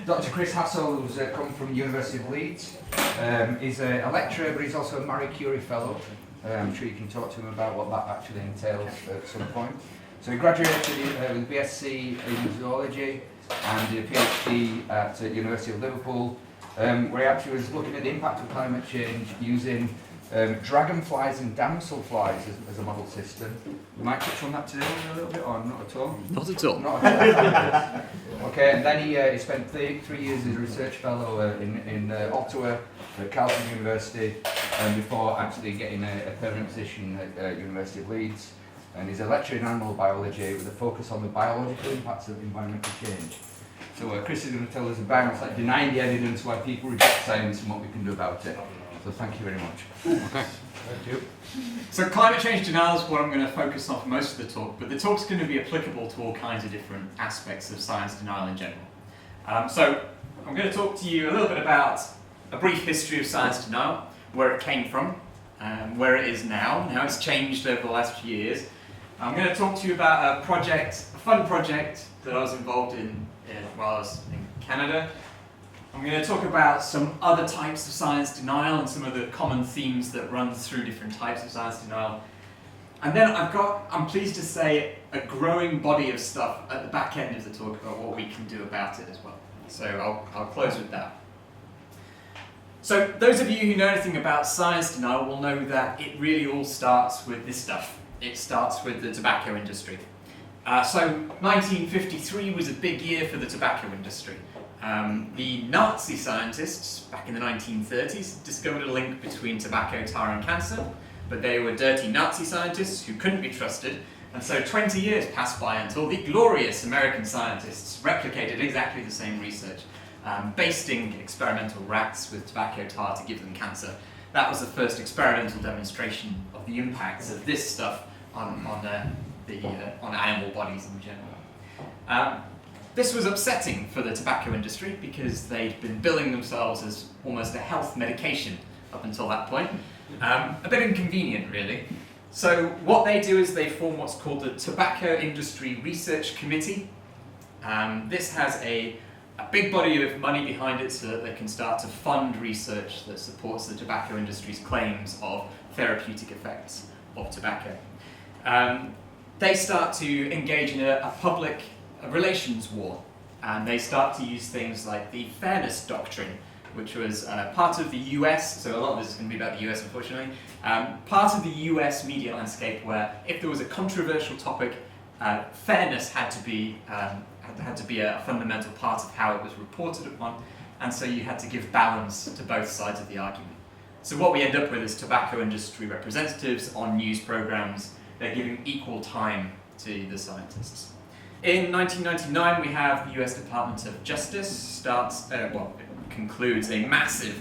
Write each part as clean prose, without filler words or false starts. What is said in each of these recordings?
Dr. Chris Hassall, who's come from the University of Leeds. He's a lecturer, but he's also a Marie Curie Fellow. I'm sure you can talk to him about what that actually entails at some point. So he graduated with BSc in zoology and did a PhD at the University of Liverpool, where he actually was looking at the impact of climate change using dragonflies and damselflies as a model system. We might touch on that today a little bit, or not at all? Not at all. Not at all. Okay, and then he spent 3 years as a research fellow in Ottawa at Carleton University, before actually getting a permanent position at University of Leeds. And he's a lecturer in animal biology with a focus on the biological impacts of environmental change. So Chris is going to tell us about denying the evidence, why people reject science, and what we can do about it. So thank you very much. Okay. Thank you. So climate change denial is what I'm going to focus on for most of the talk, but the talk's going to be applicable to all kinds of different aspects of science denial in general. So I'm going to talk to you a little bit about a brief history of science denial, where it came from, where it is now, and how it's changed over the last few years. I'm going to talk to you about a fun project that I was involved in while I was in Canada. I'm going to talk about some other types of science denial and some of the common themes that run through different types of science denial. And then I'm pleased to say, a growing body of stuff at the back end of the talk about what we can do about it as well. So I'll close with that. So those of you who know anything about science denial will know that it really all starts with this stuff. It starts with the tobacco industry. So 1953 was a big year for the tobacco industry. The Nazi scientists back in the 1930s discovered a link between tobacco, tar and cancer, but they were dirty Nazi scientists who couldn't be trusted, and so 20 years passed by until the glorious American scientists replicated exactly the same research, basting experimental rats with tobacco tar to give them cancer. That was the first experimental demonstration of the impacts of this stuff on animal bodies in general. This was upsetting for the tobacco industry because they'd been billing themselves as almost a health medication up until that point. A bit inconvenient, really. So what they do is they form what's called the Tobacco Industry Research Committee. This has a big body of money behind it so that they can start to fund research that supports the tobacco industry's claims of therapeutic effects of tobacco. They start to engage in a public relations war, and they start to use things like the fairness doctrine, which was part of the US, so a lot of this is going to be about the US unfortunately, part of the US media landscape where if there was a controversial topic, fairness had to be a fundamental part of how it was reported upon, and so you had to give balance to both sides of the argument. So what we end up with is tobacco industry representatives on news programs. They're giving equal time to the scientists. In 1999, we have the US Department of Justice concludes a massive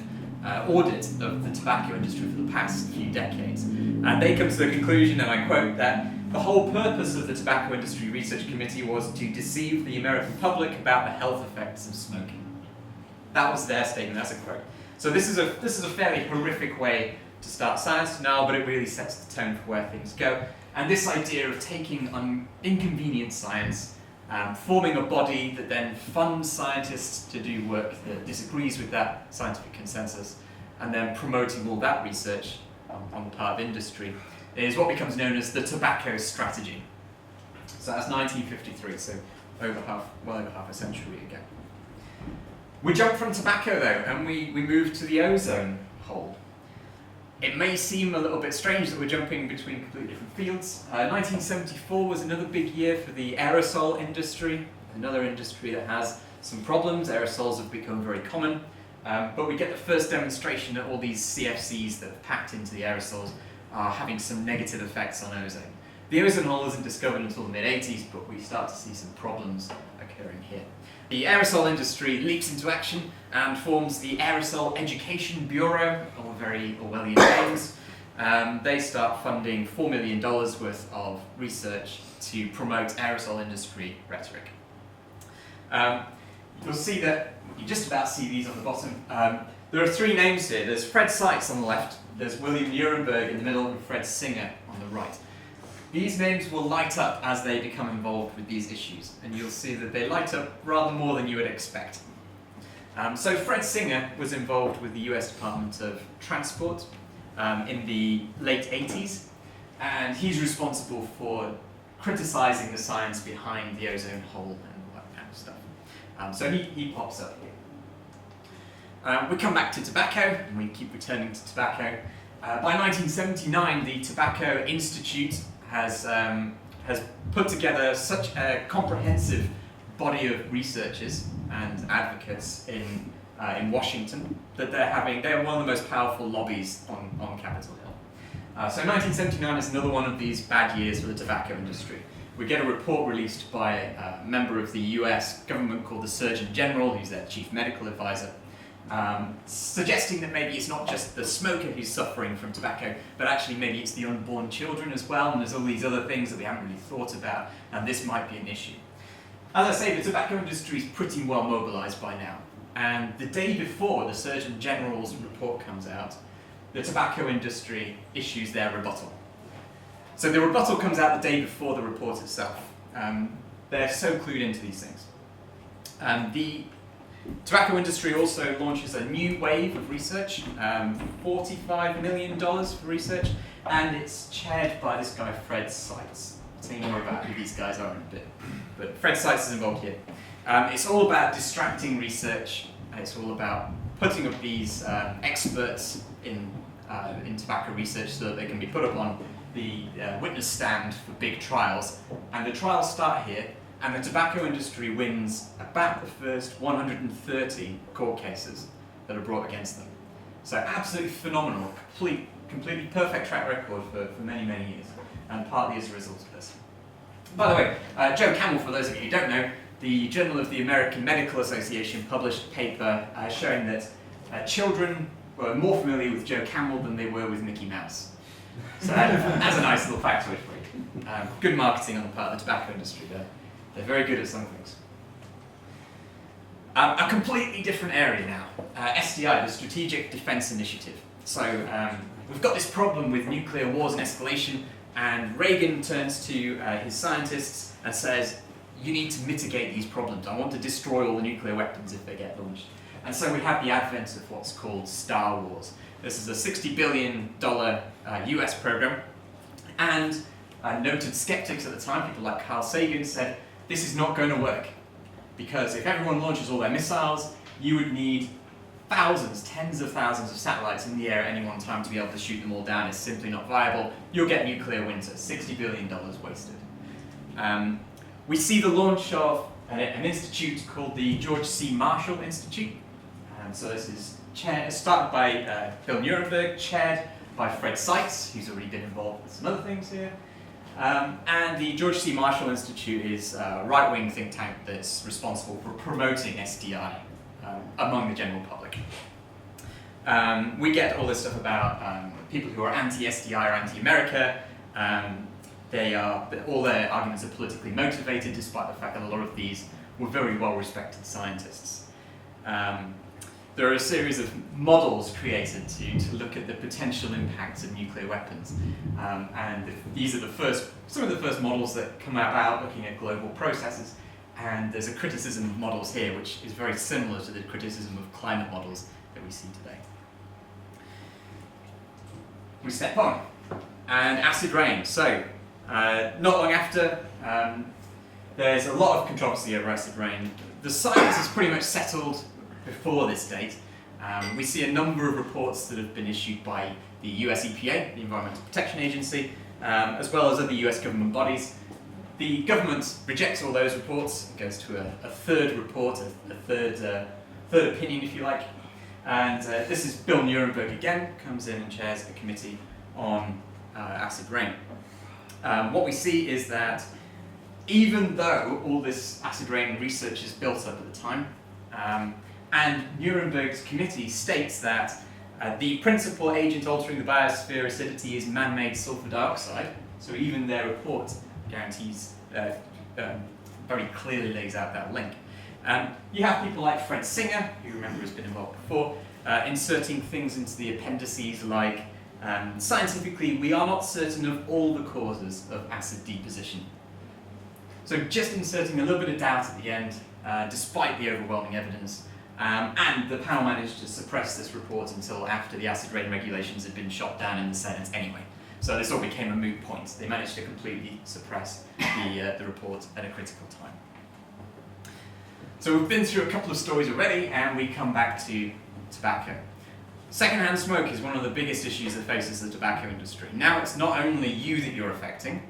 audit of the tobacco industry for the past few decades. And they come to the conclusion, and I quote, that the whole purpose of the Tobacco Industry Research Committee was to deceive the American public about the health effects of smoking. That was their statement, that's a quote. So this is a fairly horrific way to start science denial, but it really sets the tone for where things go. And this idea of taking inconvenient science, forming a body that then funds scientists to do work that disagrees with that scientific consensus, and then promoting all that research on the part of industry, is what becomes known as the tobacco strategy. So that's 1953, so well over half a century ago. We jump from tobacco though, and we move to the ozone hole. It may seem a little bit strange that we're jumping between completely different fields. 1974 was another big year for the aerosol industry, another industry that has some problems. Aerosols have become very common, but we get the first demonstration that all these CFCs that have packed into the aerosols are having some negative effects on ozone. The ozone hole isn't discovered until the mid-80s, but we start to see some problems occurring here. The aerosol industry leaps into action and forms the Aerosol Education Bureau, all very Orwellian names. They start funding $4 million worth of research to promote aerosol industry rhetoric. You'll see that, you just about see these on the bottom. There are three names here. There's Fred Sykes on the left, there's William Nuremberg in the middle, and Fred Singer on the right. These names will light up as they become involved with these issues, and you'll see that they light up rather more than you would expect. So Fred Singer was involved with the US Department of Transport in the late 80s, and he's responsible for criticizing the science behind the ozone hole and all that kind of stuff. So he pops up here. We come back to tobacco, and we keep returning to tobacco. By 1979, the Tobacco Institute has put together such a comprehensive body of researchers and advocates in Washington that they're one of the most powerful lobbies on Capitol Hill. So 1979 is another one of these bad years for the tobacco industry. We get a report released by a member of the US government called the Surgeon General, who's their chief medical advisor, suggesting that maybe it's not just the smoker who's suffering from tobacco, but actually maybe it's the unborn children as well, and there's all these other things that we haven't really thought about, and this might be an issue. As I say, the tobacco industry is pretty well mobilized by now, and the day before the Surgeon General's report comes out, the tobacco industry issues their rebuttal. So the rebuttal comes out the day before the report itself. They're so clued into these things. The tobacco industry also launches a new wave of research, $45 million for research, and it's chaired by this guy, Fred Seitz. I'll tell you more about who these guys are in a bit. But Fred Seitz is involved here. It's all about distracting research. It's all about putting up these experts in tobacco research so that they can be put up on the witness stand for big trials. And the trials start here, and the tobacco industry wins about the first 130 court cases that are brought against them. So absolutely phenomenal, completely perfect track record for many, many years, and partly as a result of this. By the way, Joe Camel, for those of you who don't know, the Journal of the American Medical Association published a paper showing that children were more familiar with Joe Camel than they were with Mickey Mouse. So that's a nice little factoid for you. Good marketing on the part of the tobacco industry there. They're very good at some things. A completely different area now. SDI, the Strategic Defense Initiative. So we've got this problem with nuclear wars and escalation, and Reagan turns to his scientists and says, you need to mitigate these problems. I want to destroy all the nuclear weapons if they get launched. And so we have the advent of what's called Star Wars. This is a $60 billion US program, and noted skeptics at the time, people like Carl Sagan, said, this is not going to work, because if everyone launches all their missiles, you would need thousands, tens of thousands of satellites in the air at any one time to be able to shoot them all down. It's simply not viable. You'll get nuclear winter, $60 billion wasted. We see the launch of an institute called the George C. Marshall Institute. So this is started by Bill Nuremberg, chaired by Fred Seitz, who's already been involved with some other things here. And the George C. Marshall Institute is a right-wing think tank that's responsible for promoting SDI among the general public. We get all this stuff about people who are anti-SDI or anti-America. All their arguments are politically motivated, despite the fact that a lot of these were very well-respected scientists. There are a series of models created to look at the potential impacts of nuclear weapons. And these are some of the first models that come about looking at global processes. And there's a criticism of models here, which is very similar to the criticism of climate models that we see today. We step on. And acid rain. So, not long after, there's a lot of controversy over acid rain. The science is pretty much settled before this date. We see a number of reports that have been issued by the US EPA, the Environmental Protection Agency, as well as other US government bodies. The government rejects all those reports. It goes to a third report, a third opinion, if you like. And this is Bill Nuremberg again, comes in and chairs a committee on acid rain. What we see is that even though all this acid rain research is built up at the time, and Nuremberg's committee states that the principal agent altering the biosphere acidity is man-made sulfur dioxide, so even their report guarantees, very clearly lays out that link. You have people like Fred Singer, who you remember has been involved before, inserting things into the appendices like, scientifically, we are not certain of all the causes of acid deposition. So just inserting a little bit of doubt at the end, despite the overwhelming evidence, And the panel managed to suppress this report until after the acid rain regulations had been shot down in the Senate anyway. So this all became a moot point. They managed to completely suppress the report at a critical time. So we've been through a couple of stories already, and we come back to tobacco. Secondhand smoke is one of the biggest issues that faces the tobacco industry. Now it's not only you that you're affecting,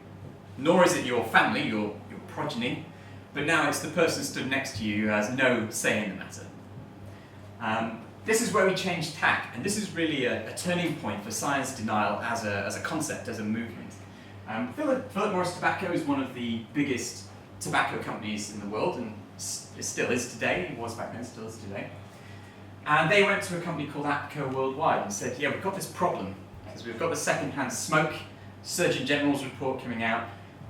nor is it your family, your progeny, but now it's the person stood next to you who has no say in the matter. This is where we change tack, and this is really a turning point for science denial as a concept, as a movement. Philip Morris Tobacco is one of the biggest tobacco companies in the world, and it still is today. It was back then, still is today. And they went to a company called APCO Worldwide and said, yeah, we've got this problem, because we've got the secondhand smoke, Surgeon General's report coming out.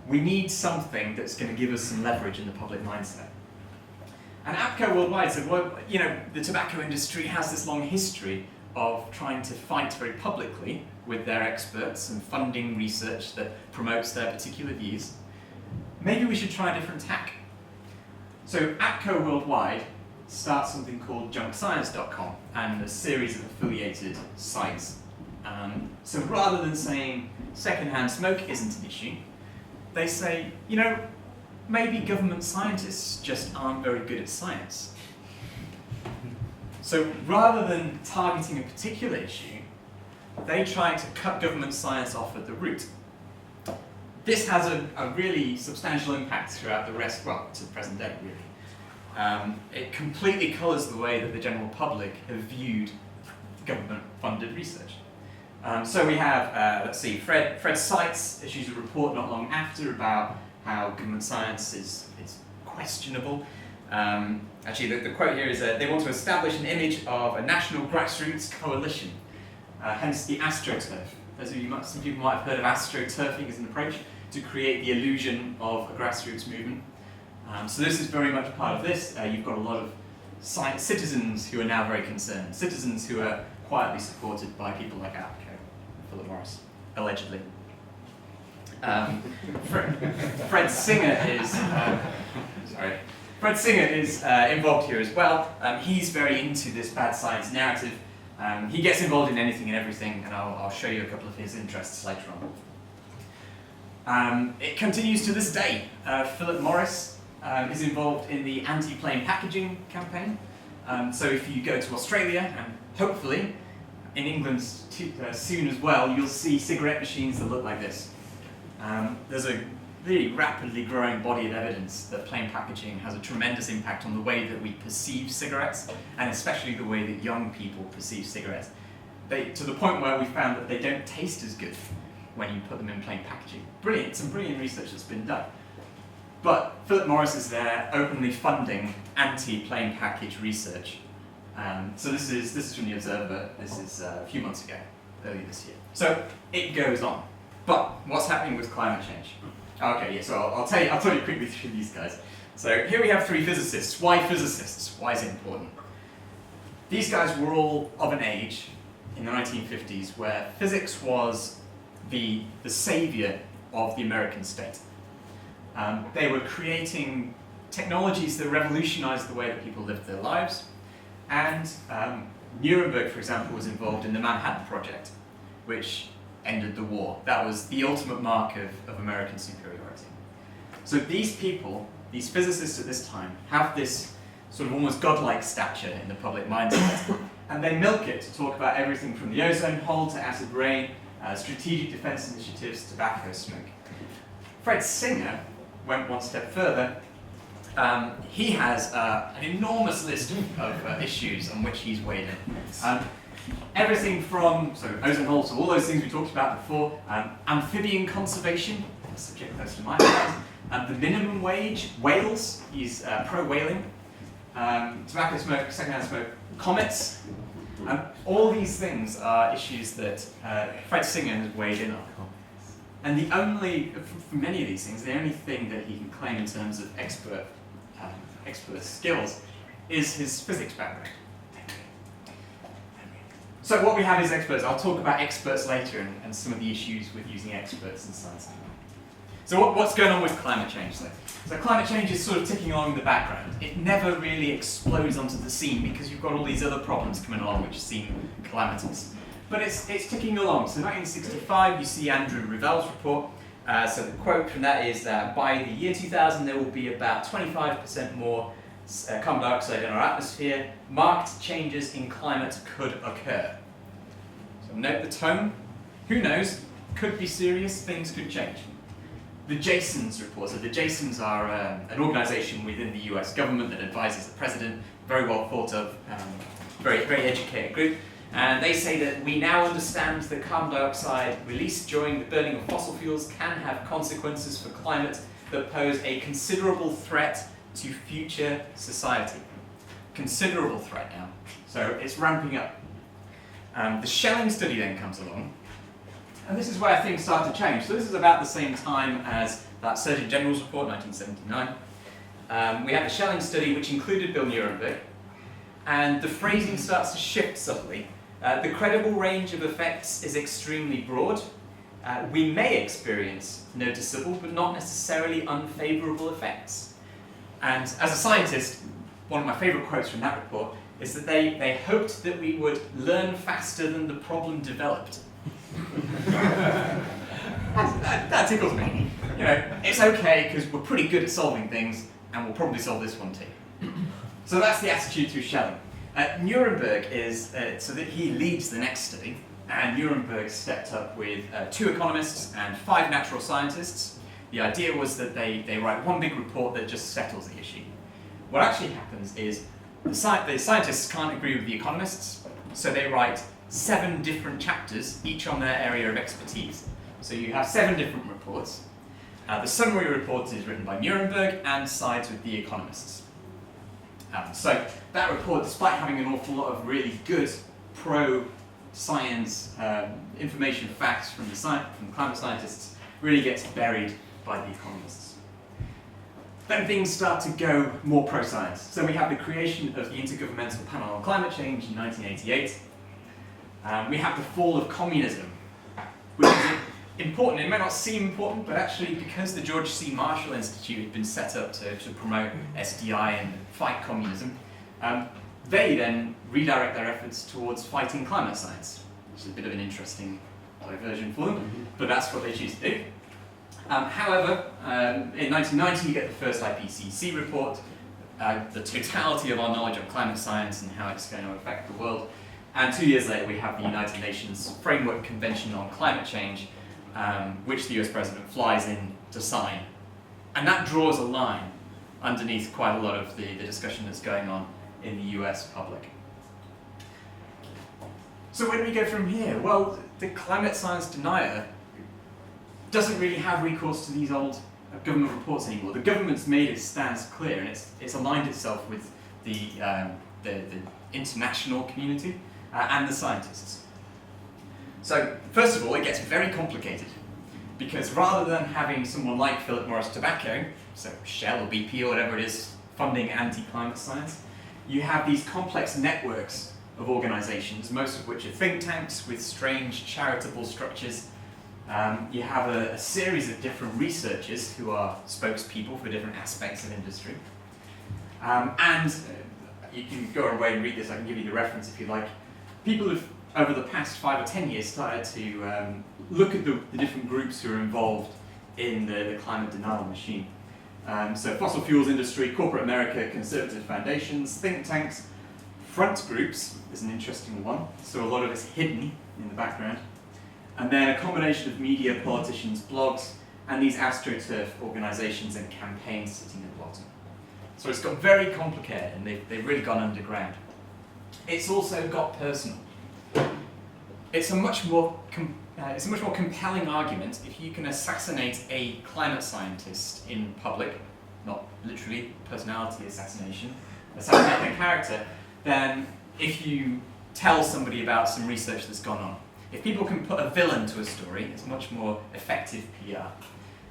We need something that's going to give us some leverage in the public mindset. And APCO Worldwide said, well, you know, the tobacco industry has this long history of trying to fight very publicly with their experts and funding research that promotes their particular views. Maybe we should try a different tack. So APCO Worldwide starts something called junkscience.com and a series of affiliated sites. So rather than saying secondhand smoke isn't an issue, they say, you know, maybe government scientists just aren't very good at science. So rather than targeting a particular issue, they try to cut government science off at the root. This has a really substantial impact throughout the rest, well, to the present day, really. It completely colours the way that the general public have viewed government-funded research. So we have, let's see, Fred Seitz issues a report not long after about how government science is questionable. Actually, the quote here is they want to establish an image of a national grassroots coalition, hence the AstroTurf. Some people might have heard of astroturfing as an approach to create the illusion of a grassroots movement. So this is very much part of this. You've got a lot of citizens who are now very concerned, citizens who are quietly supported by people like APCO, Philip Morris, allegedly. Fred Singer is involved here as well. He's very into this bad science narrative. He gets involved in anything and everything, and I'll show you a couple of his interests later on. It continues to this day. Philip Morris is involved in the anti-plain packaging campaign. So if you go to Australia, and hopefully in England soon as well, you'll see cigarette machines that look like this. There's a really rapidly growing body of evidence that plain packaging has a tremendous impact on the way that we perceive cigarettes, and especially the way that young people perceive cigarettes. To the point where we found that they don't taste as good when you put them in plain packaging. Some brilliant research that's been done. But Philip Morris is there openly funding anti-plain package research. So this is from the Observer. This is a few months ago, earlier this year. So it goes on. But what's happening with climate change? Okay, yeah, so I'll tell you quickly through these guys. So here we have three physicists. Why physicists? Why is it important? These guys were all of an age in the 1950s where physics was the savior of the American state. They were creating technologies that revolutionized the way that people lived their lives. And Nuremberg, for example, was involved in the Manhattan Project, which ended the war. That was the ultimate mark of American superiority. So these people, these physicists at this time, have this sort of almost godlike stature in the public mindset, and they milk it to talk about everything from the ozone hole to acid rain, strategic defense initiatives, tobacco smoke. Fred Singer went one step further. He has an enormous list of issues on which he's weighed in. Everything from ozone holes to all those things we talked about before, amphibian conservation, a subject close to my heart, the minimum wage, whales, he's pro-whaling, tobacco smoke, secondhand smoke, comets. All these things are issues that Fred Singer has weighed in on. And the only, for many of these things, the only thing that he can claim in terms of expert skills is his physics background. So what we have is experts. I'll talk about experts later and some of the issues with using experts in science. So what's going on with climate change then? So climate change is sort of ticking along in the background. It never really explodes onto the scene because you've got all these other problems coming along which seem calamitous. But it's ticking along. So 1965, you see Andrew Revell's report. So the quote from that is that by the year 2000 there will be about 25% more carbon dioxide in our atmosphere. Marked changes in climate could occur. So note the tone. Who knows? Could be serious. Things could change. The Jasons report. So the Jasons are an organisation within the US government that advises the president. Very well thought of, very educated group. And they say that we now understand that carbon dioxide released during the burning of fossil fuels can have consequences for climate that pose a considerable threat to future society. Considerable threat now. So it's ramping up. The Schelling study then comes along. And this is where things start to change. So this is about the same time as that Surgeon General's report, 1979. We have the Schelling study, which included Bill Nuremberg. And the phrasing starts to shift subtly. The credible range of effects is extremely broad. We may experience noticeable, but not necessarily unfavourable effects. And as a scientist, one of my favourite quotes from that report is that they hoped that we would learn faster than the problem developed. that tickles me. You know, it's okay because we're pretty good at solving things, and we'll probably solve this one too. So that's the attitude through Schelling. Nuremberg is, so that he leads the next study, and Nuremberg stepped up with 2 economists and 5 natural scientists. The idea was that they write one big report that just settles the issue. What actually happens is the scientists can't agree with the economists, so they write 7 different chapters, each on their area of expertise. So you have 7 different reports. The summary report is written by Nuremberg and sides with the economists. So that report, despite having an awful lot of really good pro-science information, facts from climate scientists, really gets buried by the economists. Then things start to go more pro-science. So we have the creation of the Intergovernmental Panel on Climate Change in 1988. We have the Fall of Communism, which is important. It may not seem important, but actually because the George C. Marshall Institute had been set up to promote SDI and fight communism, they then redirect their efforts towards fighting climate science, which is a bit of an interesting diversion for them, but that's what they choose to do. However, in 1990 you get the first IPCC report, the totality of our knowledge of climate science and how it's going to affect the world. And 2 years later we have the United Nations Framework Convention on Climate Change, which the US President flies in to sign. And that draws a line underneath quite a lot of the discussion that's going on in the US public. So where do we go from here? Well, the climate science denier doesn't really have recourse to these old government reports anymore. The government's made its stance clear, and it's aligned itself with the international community and the scientists. So first of all, it gets very complicated, because rather than having someone like Philip Morris Tobacco, so Shell or BP or whatever it is, funding anti-climate science, you have these complex networks of organisations, most of which are think tanks with strange charitable structures. You have a series of different researchers who are spokespeople for different aspects of industry. You can go away and read this, I can give you the reference if you like. People have, over the past 5 or 10 years, started to look at the different groups who are involved in the climate denial machine. So fossil fuels industry, corporate America, conservative foundations, think tanks, front groups is an interesting one, so a lot of it's hidden in the background. And then a combination of media, politicians, blogs, and these astroturf organisations and campaigns sitting at the bottom. So it's got very complicated, and they've really gone underground. It's also got personal. It's a much more compelling argument if you can assassinate a climate scientist in public, not literally personality assassination, assassinate their character, than if you tell somebody about some research that's gone on. If people can put a villain to a story, it's much more effective PR.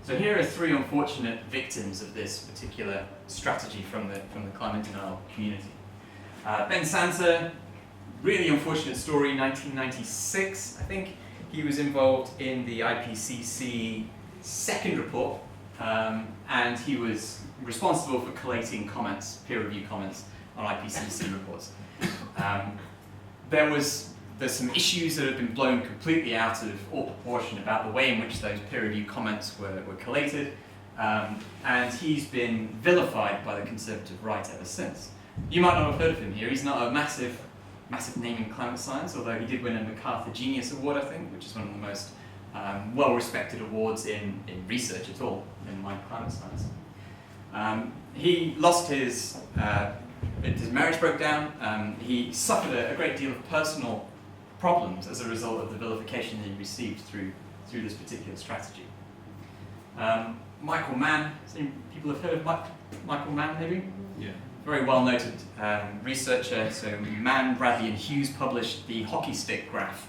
So here are 3 unfortunate victims of this particular strategy from the climate denial community. Ben Sansa, really unfortunate story, 1996, I think. He was involved in the IPCC second report, and he was responsible for collating comments, peer-reviewed comments on IPCC reports. There's some issues that have been blown completely out of all proportion about the way in which those peer-reviewed comments were collated, and he's been vilified by the conservative right ever since. You might not have heard of him here. He's not a massive name in climate science, although he did win a MacArthur Genius Award, I think, which is one of the most well-respected awards in research at all in climate science. He lost his marriage broke down. He suffered a great deal of personal problems as a result of the vilification he received through this particular strategy. Michael Mann, some people have heard of Michael Mann, maybe? Yeah. Very well-noted researcher. So Mann, Bradley, and Hughes published the hockey stick graph,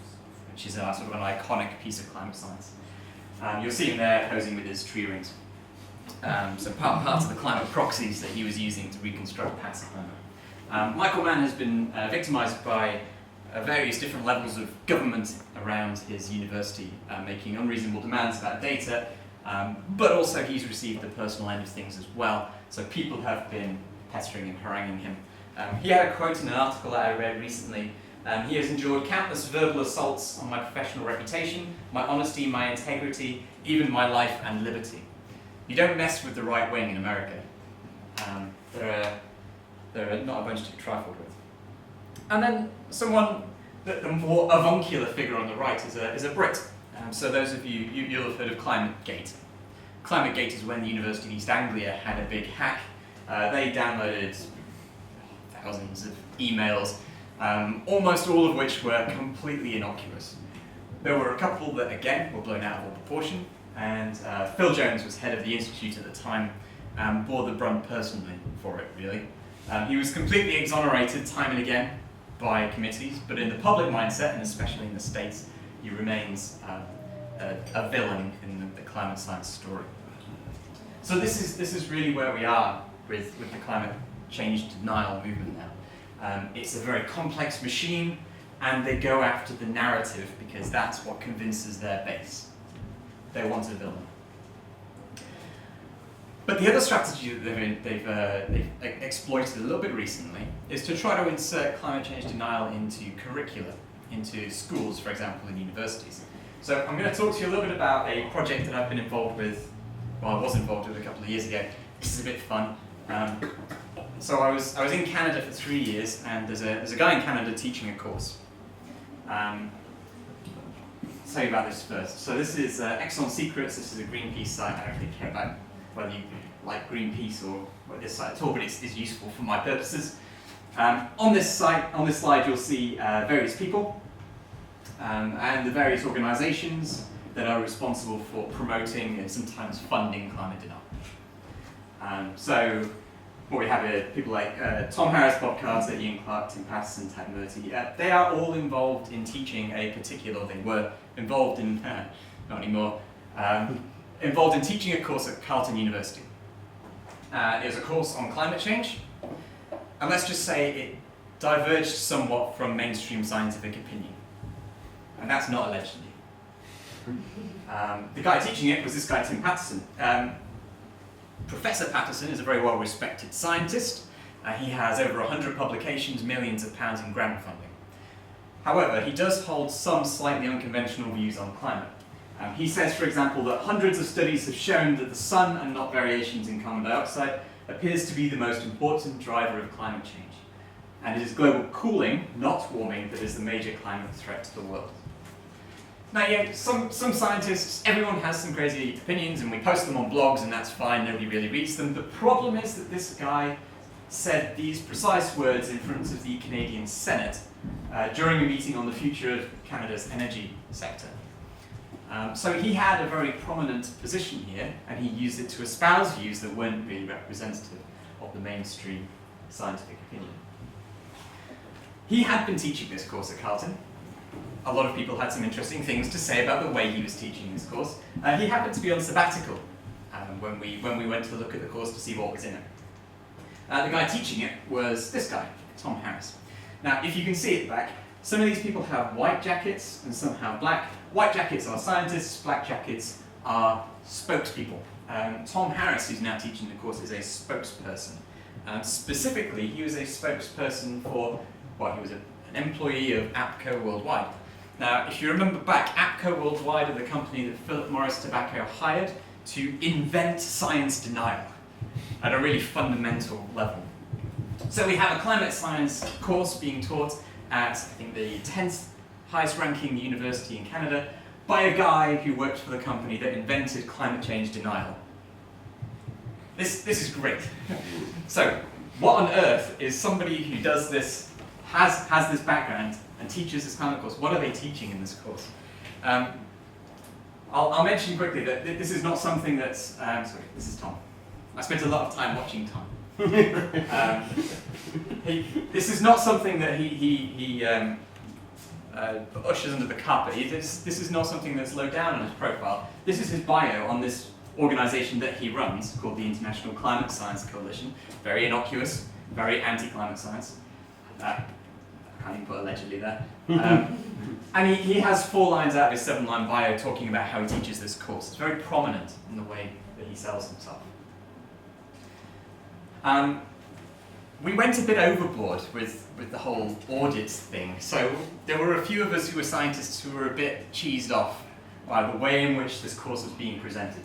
which is sort of an iconic piece of climate science. You'll see him there posing with his tree rings. So part of the climate proxies that he was using to reconstruct past climate. Michael Mann has been victimized by various different levels of government around his university, making unreasonable demands about data, but also he's received the personal end of things as well. So people have been pestering and haranguing him. He had a quote in an article that I read recently. He has endured countless verbal assaults on my professional reputation, my honesty, my integrity, even my life and liberty. You don't mess with the right wing in America. They're not a bunch to be trifled with. And then someone, the more avuncular figure on the right is a Brit. So those of you'll have heard of ClimateGate. ClimateGate is when the University of East Anglia had a big hack. They downloaded thousands of emails, almost all of which were completely innocuous. There were a couple that, again, were blown out of all proportion, and Phil Jones was head of the institute at the time, bore the brunt personally for it, really. He was completely exonerated time and again by committees, but in the public mindset, and especially in the States, he remains a villain in the climate science story. So this is really where we are with the climate change denial movement now. It's a very complex machine, and they go after the narrative because that's what convinces their base. They want a villain. But the other strategy that they've exploited a little bit recently is to try to insert climate change denial into curricula, into schools, for example, in universities. So I'm going to talk to you a little bit about a project that I've been involved with, well, I was involved with a couple of years ago. This is a bit fun. So I was in Canada for 3 years, and there's a guy in Canada teaching a course. I'll tell you about this first. So this is Exxon Secrets. This is a Greenpeace site. I don't really care about whether you like Greenpeace or this site at all, but it's useful for my purposes. On this slide, you'll see various people and the various organisations that are responsible for promoting and sometimes funding climate denial. So what we have here, people like Tom Harris, Bob Carter, Ian Clark, Tim Patterson, Tad Murty. They are all involved in teaching a particular, they were involved in, not anymore, involved in teaching a course at Carleton University. It was a course on climate change, and let's just say it diverged somewhat from mainstream scientific opinion. And that's not allegedly. The guy teaching it was this guy, Tim Patterson. Professor Patterson is a very well-respected scientist. He has over 100 publications, millions of pounds in grant funding. However, he does hold some slightly unconventional views on climate. He says, for example, that hundreds of studies have shown that the sun, and not variations in carbon dioxide, appears to be the most important driver of climate change. And it is global cooling, not warming, that is the major climate threat to the world. Now, yeah, some scientists, everyone has some crazy opinions, and we post them on blogs, and that's fine, nobody really reads them. The problem is that this guy said these precise words in front of the Canadian Senate during a meeting on the future of Canada's energy sector. So he had a very prominent position here, and he used it to espouse views that weren't really representative of the mainstream scientific opinion. He had been teaching this course at Carleton. A lot of people had some interesting things to say about the way he was teaching this course. He happened to be on sabbatical when we went to look at the course to see what was in it. The guy teaching it was this guy, Tom Harris. Now, if you can see it back, some of these people have white jackets and some have black. White jackets are scientists, black jackets are spokespeople. Tom Harris, who's now teaching the course, is a spokesperson. Specifically, he was a spokesperson for, well, he was an employee of APCO Worldwide. Now, if you remember back, APCO Worldwide are the company that Philip Morris Tobacco hired to invent science denial at a really fundamental level. So we have a climate science course being taught at, I think, the 10th highest ranking university in Canada by a guy who worked for the company that invented climate change denial. This is great. So, what on earth is somebody who does this, has this background, and teaches this kind of course? What are they teaching in this course? I'll mention quickly that this is not something that's, sorry, this is Tom. I spent a lot of time watching Tom. This is not something that he ushers under the carpet. This is not something that's low down on his profile. This is his bio on this organization that he runs, called the International Climate Science Coalition. Very innocuous, very anti-climate science. I can't even put allegedly there. And he has 4 lines out of his 7-line bio talking about how he teaches this course. It's very prominent in the way that he sells himself. We went a bit overboard with the whole audit thing. So there were a few of us who were scientists who were a bit cheesed off by the way in which this course was being presented.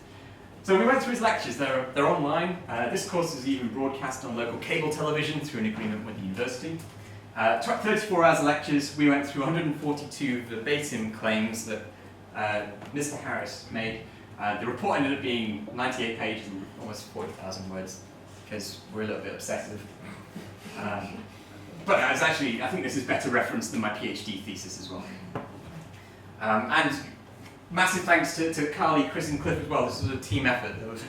So we went through his lectures. They're online. This course is even broadcast on local cable television through an agreement with the university. 34 hours of lectures. We went through 142 verbatim claims that Mr. Harris made. The report ended up being 98 pages and almost 40,000 words, because we're a little bit obsessive. But I think this is better referenced than my PhD thesis as well. And massive thanks to Carly, Chris and Cliff as well. This was a team effort. There was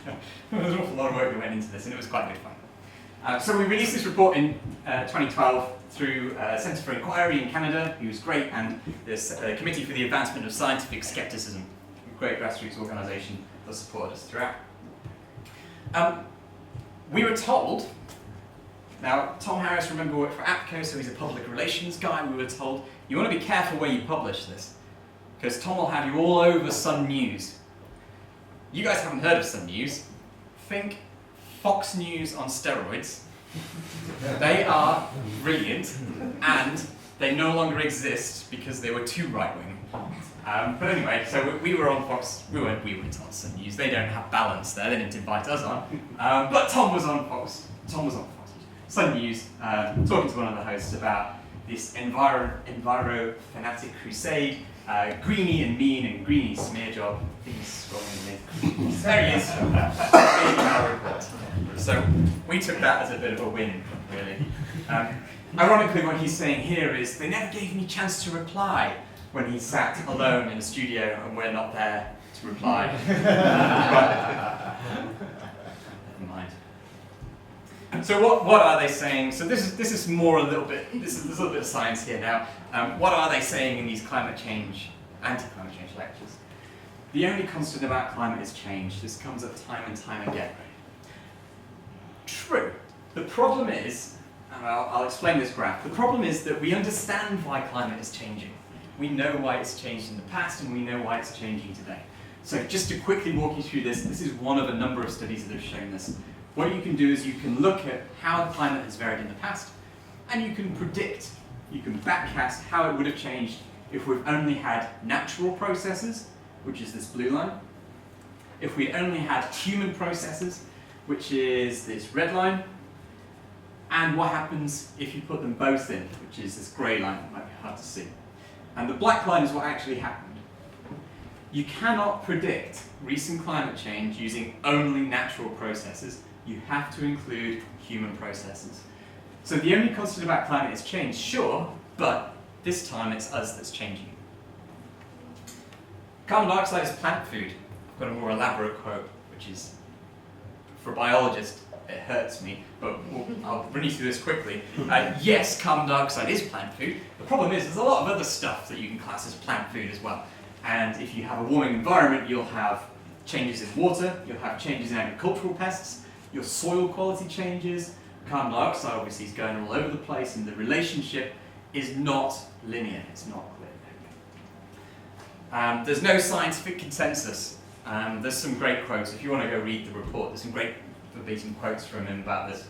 an awful lot of work that went into this, and it was quite good fun. So we released this report in 2012 through Centre for Inquiry in Canada, who was great, and this Committee for the Advancement of Scientific Skepticism, a great grassroots organisation that supported us throughout. We were told, now Tom Harris, remember, worked for APCO, so he's a public relations guy. We were told, you want to be careful where you publish this, because Tom will have you all over Sun News. You guys haven't heard of Sun News. Think Fox News on steroids. They are brilliant, and they no longer exist because they were too right-wing. But anyway, so we were on Fox. We weren't on Sun News. They don't have balance there. They didn't invite us on. But Tom was on Fox. Tom was on Fox News. Sun News, talking to one of the hosts about this enviro fanatic crusade. Greenie and mean and Greenie smear job. I think he's scrolling in. There he is. Our report. So we took that as a bit of a win, really. Ironically, what he's saying here is they never gave me a chance to reply when he sat alone in a studio and we're not there to reply. Never mind. So what are they saying? So this is more a little bit. There's a little bit of science here now. What are they saying in these climate change, anti-climate change lectures? The only constant about climate is change. This comes up time and time again. True. The problem is, and I'll explain this graph. The problem is that we understand why climate is changing. We know why it's changed in the past, and we know why it's changing today. So just to quickly walk you through this is one of a number of studies that have shown this. What you can do is you can look at how the climate has varied in the past, and you can predict, you can backcast how it would have changed if we've only had natural processes, which is this blue line, if we only had human processes, which is this red line, and what happens if you put them both in, which is this grey line that might be hard to see. And the black line is what actually happened. You cannot predict recent climate change using only natural processes. You have to include human processes. So the only constant about climate is change, sure, but this time it's us that's changing. Carbon dioxide is plant food. I've got a more elaborate quote, which is, for a biologist, it hurts me, but I'll run you through this quickly. Yes, carbon dioxide is plant food. The problem is there's a lot of other stuff that you can class as plant food as well. And if you have a warming environment, you'll have changes in water, you'll have changes in agricultural pests, your soil quality changes. Carbon dioxide obviously is going all over the place, and the relationship is not linear, it's not clear. There's no scientific consensus There's some great quotes. If you want to go read the report, there's some great verbatim quotes from him about this.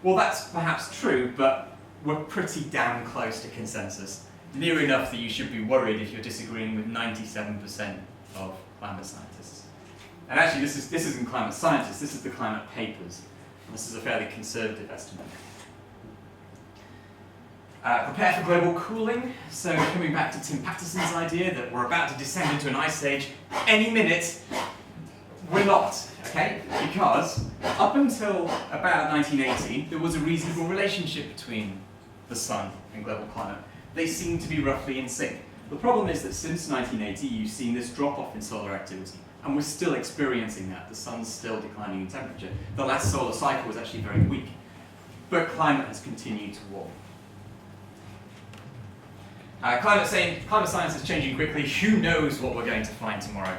Well, that's perhaps true, but we're pretty damn close to consensus. Near enough that you should be worried if you're disagreeing with 97% of climate scientists. And actually, this isn't climate scientists, this is the climate papers. This is a fairly conservative estimate. Prepare for global cooling. So coming back to Tim Patterson's idea that we're about to descend into an ice age any minute, we're not, okay? Because up until about 1980, there was a reasonable relationship between the sun and global climate. They seem to be roughly in sync. The problem is that since 1980, you've seen this drop-off in solar activity, and we're still experiencing that. The sun's still declining in temperature. The last solar cycle was actually very weak, but climate has continued to warm. Climate science is changing quickly. Who knows what we're going to find tomorrow?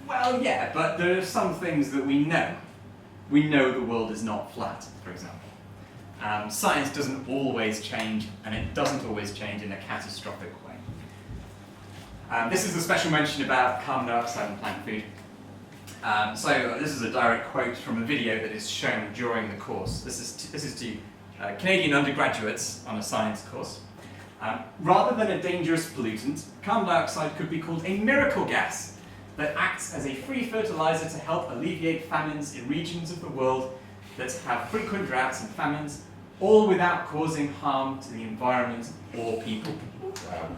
Well, yeah, but there are some things that we know. We know the world is not flat, for example. Science doesn't always change, and it doesn't always change in a catastrophic way. This is a special mention about carbon dioxide and plant food. So this is a direct quote from a video that is shown during the course. This is to Canadian undergraduates on a science course. Rather than a dangerous pollutant, carbon dioxide could be called a miracle gas that acts as a free fertilizer to help alleviate famines in regions of the world that have frequent droughts and famines, all without causing harm to the environment or people. Wow.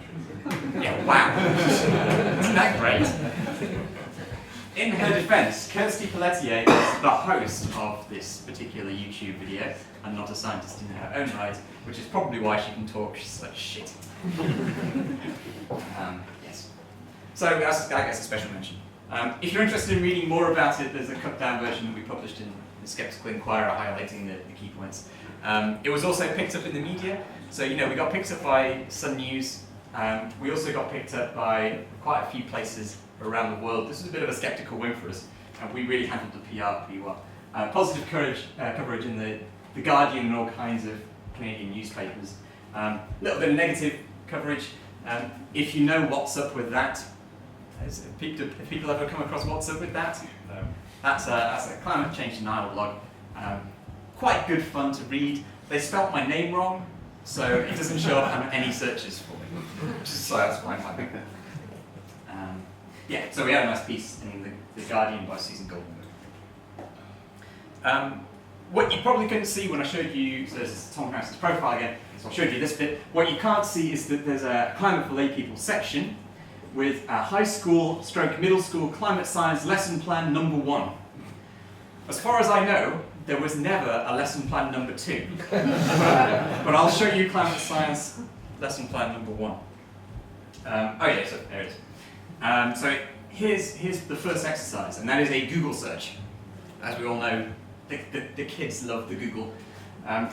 Yeah, wow. Isn't that great? In her defense, Kirsty Pelletier is the host of this particular YouTube video, and not a scientist in her own right, which is probably why she can talk such shit. Yes. So I guess a special mention. If you're interested in reading more about it, there's a cut-down version that we published in the Skeptical Inquirer highlighting the key points. It was also picked up in the media, so we got picked up by Sun News. We also got picked up by quite a few places around the world. This was a bit of a skeptical win for us, and we really handled the PR pretty well. Positive coverage in the Guardian and all kinds of Canadian newspapers. A little bit of negative coverage. If you know what's up with that, have people ever come across what's up with that? No. That's a climate change denial blog. Quite good fun to read. They spelt my name wrong, so it doesn't show up on any searches for me. So that's quite funny. Yeah, so we had a nice piece in the Guardian by Susan Goldberg. What you probably couldn't see when I showed you, so this is Tom Harris's profile again, so I showed you this bit. What you can't see is that there's a climate for lay people section with a high school / middle school climate science lesson plan number 1. As far as I know, there was never a lesson plan number 2. But I'll show you climate science lesson plan number 1. Oh yeah, so there it is. So here's the first exercise, and that is a Google search. As we all know, the kids love the Google.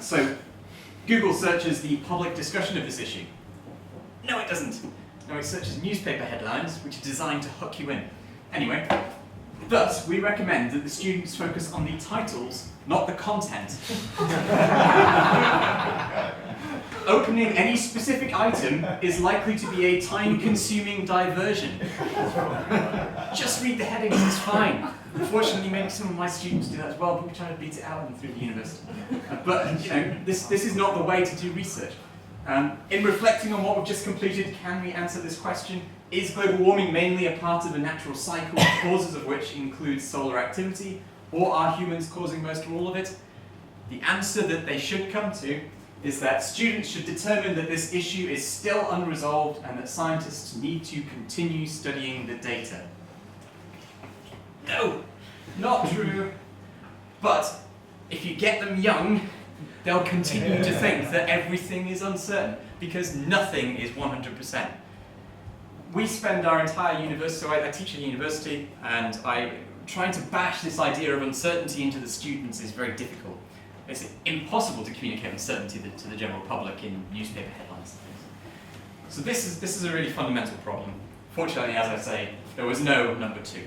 So Google searches the public discussion of this issue. No, it doesn't. No, it searches newspaper headlines, which are designed to hook you in. Anyway, thus, we recommend that the students focus on the titles, not the content. Opening any specific item is likely to be a time-consuming diversion. Just read the headings, it's fine. Unfortunately, maybe some of my students do that as well, people trying to beat it out of them through the university. But, this is not the way to do research. In reflecting on what we've just completed, can we answer this question? Is global warming mainly a part of a natural cycle, causes of which include solar activity, or are humans causing most or all of it? The answer that they should come to is that students should determine that this issue is still unresolved and that scientists need to continue studying the data. No, not true. But if you get them young, they'll continue to think that everything is uncertain, because nothing is 100%. We spend our entire university, so I teach at a university, and trying to bash this idea of uncertainty into the students is very difficult. It's impossible to communicate uncertainty to the general public in newspaper headlines and things. So this is a really fundamental problem. Fortunately, as I say, there was no number 2.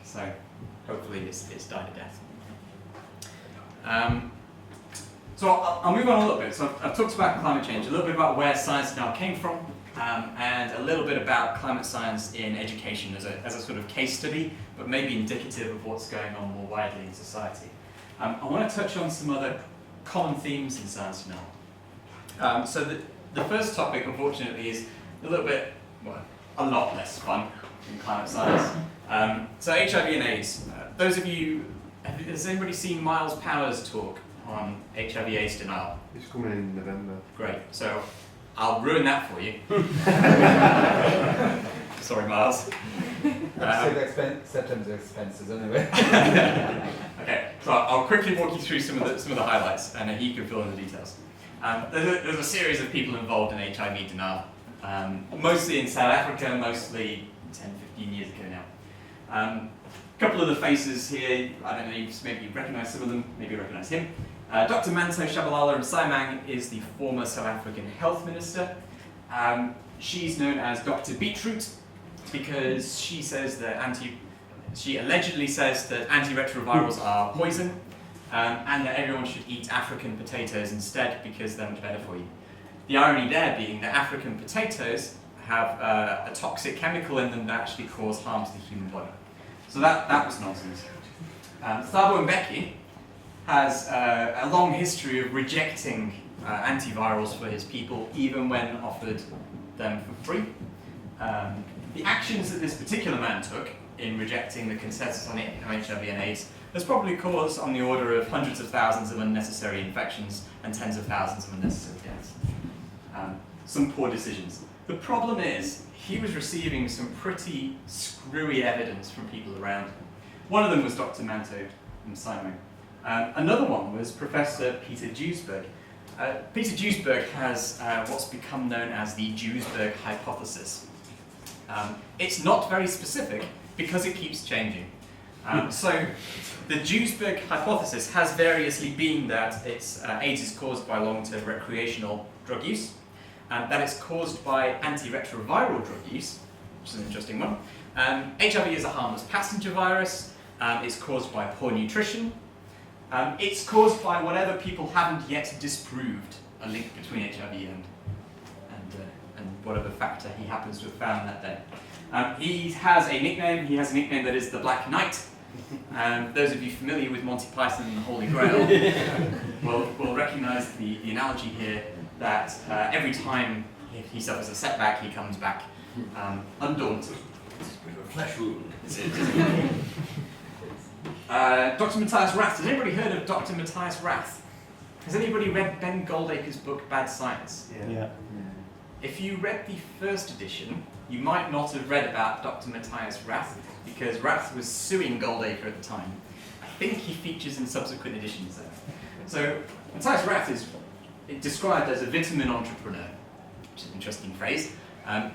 So hopefully it's died a death. So I'll move on a little bit. So I've talked about climate change, a little bit about where science now came from, and a little bit about climate science in education as a sort of case study, but maybe indicative of what's going on more widely in society. I want to touch on some other common themes in science now. So the first topic, unfortunately, is a little bit, well, a lot less fun in climate science. So HIV and AIDS. Those of you, has anybody seen Miles Powers' talk on HIV/AIDS denial? It's coming in November. Great. So I'll ruin that for you. Sorry, Miles. Save September expenses anyway. Okay, so I'll quickly walk you through some of the highlights, and then he can fill in the details. There's a series of people involved in HIV denial, mostly in South Africa, mostly 10, 15 years ago now. A couple of the faces here, I don't know, maybe you recognise some of them, maybe you recognise him. Dr. Manto Tchabalala-Msimang is the former South African health minister. She's known as Dr. Beetroot because she says that she allegedly says that antiretrovirals are poison, and that everyone should eat African potatoes instead because they're much better for you. The irony there being that African potatoes have a toxic chemical in them that actually cause harm to the human body. So that was nonsense. Thabo Mbeki has a long history of rejecting antivirals for his people, even when offered them for free. The actions that this particular man took in rejecting the consensus on HIV and AIDS has probably caused on the order of hundreds of thousands of unnecessary infections and tens of thousands of unnecessary deaths. Some poor decisions. The problem is, he was receiving some pretty screwy evidence from people around him. One of them was Dr. Manto Msimang. Another one was Professor Peter Duesberg. Peter Duesberg has what's become known as the Duesberg hypothesis. It's not very specific because it keeps changing. So the Duesberg hypothesis has variously been that AIDS is caused by long-term recreational drug use, that it's caused by antiretroviral drug use, which is an interesting one. HIV is a harmless passenger virus. It's caused by poor nutrition. It's caused by whatever people haven't yet disproved a link between HIV and whatever factor he happens to have found that day. He has a nickname. He has a nickname that is the Black Knight. Those of you familiar with Monty Python and the Holy Grail will recognise the analogy here that every time he suffers a setback, he comes back undaunted. It's a bit of a flesh wound. Dr. Matthias Rath. Has anybody heard of Dr. Matthias Rath? Has anybody read Ben Goldacre's book Bad Science? Yeah. If you read the first edition, you might not have read about Dr. Matthias Rath because Rath was suing Goldacre at the time. I think he features in subsequent editions there. So Matthias Rath is described as a vitamin entrepreneur, which is an interesting phrase.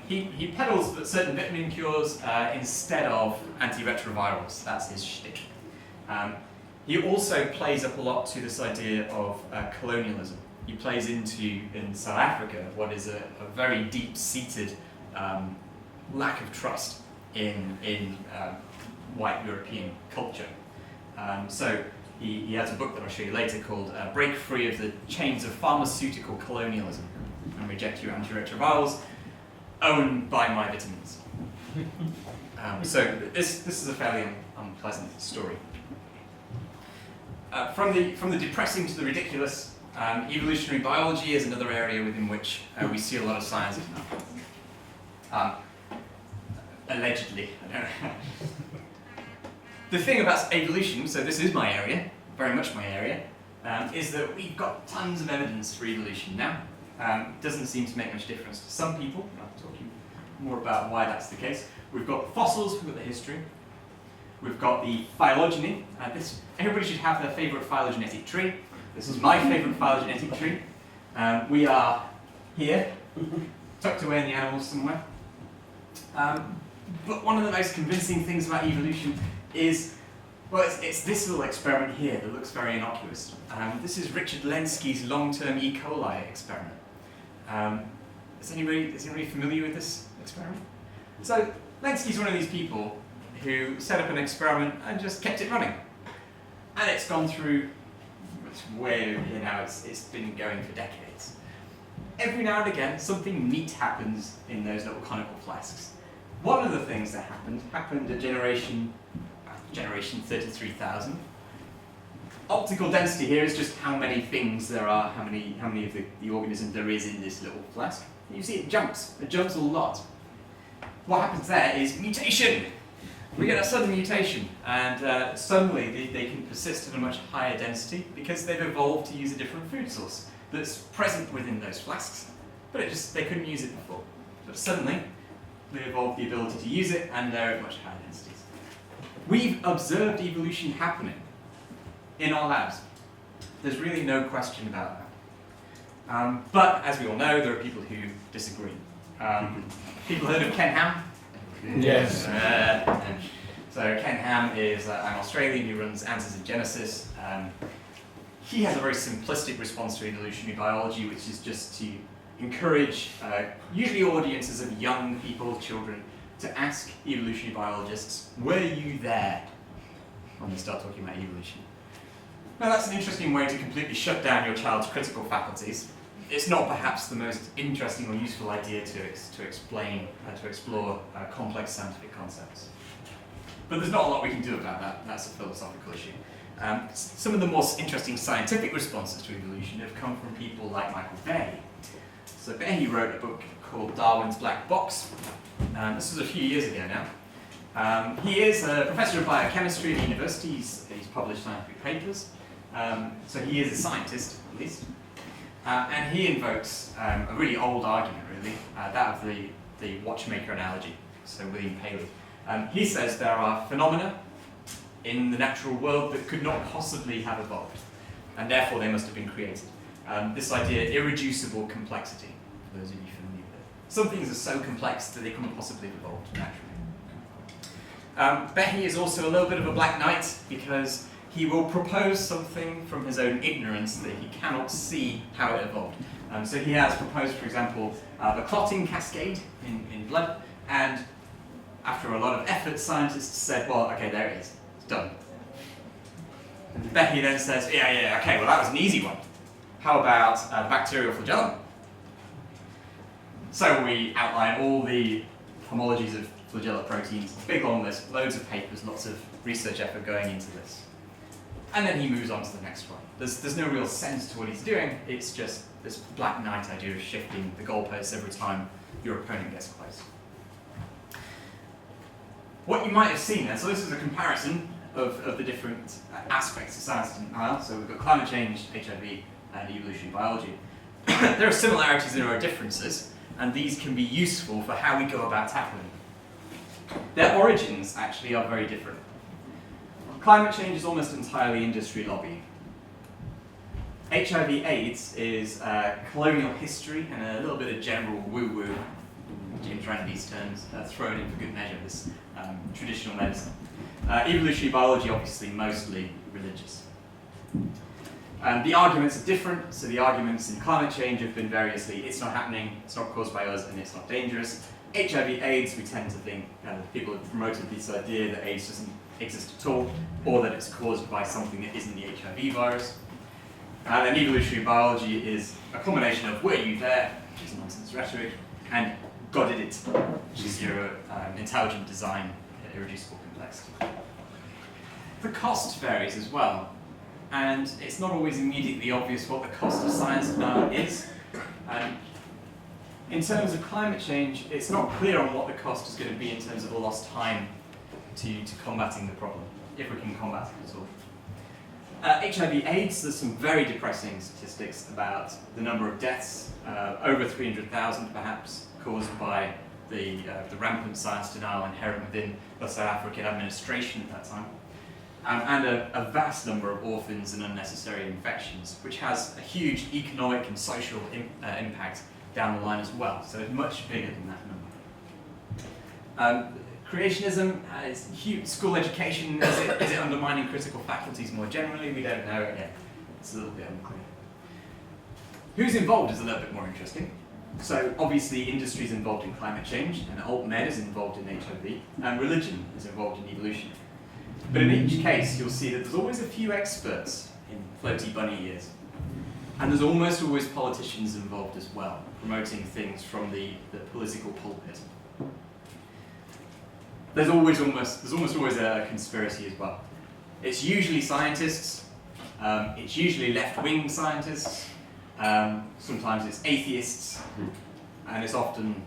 He peddles certain vitamin cures instead of antiretrovirals. That's his shtick. He also plays up a lot to this idea of colonialism. He plays into, in South Africa, what is a very deep-seated lack of trust in white European culture. So he has a book that I'll show you later called Break Free of the Chains of Pharmaceutical Colonialism and Reject Your Antiretrovirals, Own Buy My Vitamins. So this is a fairly unpleasant story. From the depressing to the ridiculous, evolutionary biology is another area within which we see a lot of science. Allegedly. I don't know. The thing about evolution, so this is my area, very much my area, is that we've got tons of evidence for evolution now. Doesn't seem to make much difference to some people. I'll talk to you more about why that's the case. We've got the fossils, we've got the history. We've got the phylogeny. Everybody should have their favourite phylogenetic tree. This is my favourite phylogenetic tree. We are here, tucked away in the animals somewhere. But one of the most convincing things about evolution is, well, it's this little experiment here that looks very innocuous. This is Richard Lenski's long-term Ecoli experiment. Is anybody familiar with this experiment? So Lenski's one of these people who set up an experiment and just kept it running. And it's gone through, it's way over here now, it's been going for decades. every now and again, something neat happens in those little conical flasks. One of the things that happened at generation 33,000. Optical density here is just how many things there are, how many of the organism there is in this little flask. You see it jumps a lot. What happens there is mutation. We get a sudden mutation, and suddenly they can persist at a much higher density because they've evolved to use a different food source that's present within those flasks, but they couldn't use it before. But suddenly, they evolved the ability to use it, and they're at much higher densities. We've observed evolution happening in our labs. There's really no question about that. But as we all know, there are people who disagree. People heard of Ken Ham? Yes. So Ken Ham is an Australian who runs Answers in Genesis. He has a very simplistic response to evolutionary biology, which is just to encourage usually audiences of young people, children, to ask evolutionary biologists, were you there when they start talking about evolution? Now that's an interesting way to completely shut down your child's critical faculties. It's not perhaps the most interesting or useful idea to explore complex scientific concepts. But there's not a lot we can do about that. That's a philosophical issue. Some of the most interesting scientific responses to evolution have come from people like Michael Behe. So Behe wrote a book called Darwin's Black Box. This was a few years ago now. He is a professor of biochemistry at the university. He's published scientific papers. So he is a scientist, at least. And he invokes a really old argument, really, that of the watchmaker analogy, so William Paley. He says there are phenomena in the natural world that could not possibly have evolved, and therefore they must have been created. This idea, irreducible complexity, for those of you familiar with it. Some things are so complex that they couldn't possibly have evolved naturally. Behe is also a little bit of a black knight, because he will propose something from his own ignorance that he cannot see how it evolved. So he has proposed, for example, the clotting cascade in blood, and after a lot of effort, scientists said, well, okay, there it is, it's done. And Behe then says, yeah, okay, well that was an easy one. How about the bacterial flagellum? So we outline all the homologies of flagella proteins, big long list, loads of papers, lots of research effort going into this. And then he moves on to the next one. There's no real sense to what he's doing, it's just this black knight idea of shifting the goalposts every time your opponent gets close. What you might have seen there, so this is a comparison of the different aspects of science denial. So we've got climate change, HIV, and evolutionary biology. There are similarities, there are differences, and these can be useful for how we go about tackling them. Their origins actually are very different. Climate change is almost entirely industry lobbying. HIV AIDS is colonial history and a little bit of general woo-woo, James Randi's terms, thrown in for good measure, this traditional medicine. Evolutionary biology, obviously, mostly religious. The arguments are different, so the arguments in climate change have been variously, it's not happening, it's not caused by us, and it's not dangerous. HIV AIDS, we tend to think, people have promoted this idea that AIDS doesn't exist at all, or that it's caused by something that isn't the HIV virus. And evolutionary biology is a combination of were you there, which is nonsense rhetoric, and God did it, which is your intelligent design, irreducible complexity. The cost varies as well, and it's not always immediately obvious what the cost of science denial is. In terms of climate change, it's not clear on what the cost is going to be in terms of the lost time to combating the problem, if we can combat it at all. HIV AIDS, there's some very depressing statistics about the number of deaths, over 300,000 perhaps, caused by the rampant science denial inherent within the South African administration at that time, and a vast number of orphans and unnecessary infections, which has a huge economic and social impact down the line as well, so it's much bigger than that number. Creationism is huge. School education, is it undermining critical faculties more generally? We don't know. Again, it's a little bit unclear. Who's involved is a little bit more interesting. So obviously industry is involved in climate change, and alt med is involved in HIV, and religion is involved in evolution. But in each case, you'll see that there's always a few experts in floaty bunny ears. And there's almost always politicians involved as well, promoting things from the political pulpit. There's almost always a conspiracy as well. It's usually scientists, it's usually left-wing scientists, sometimes it's atheists, and there's often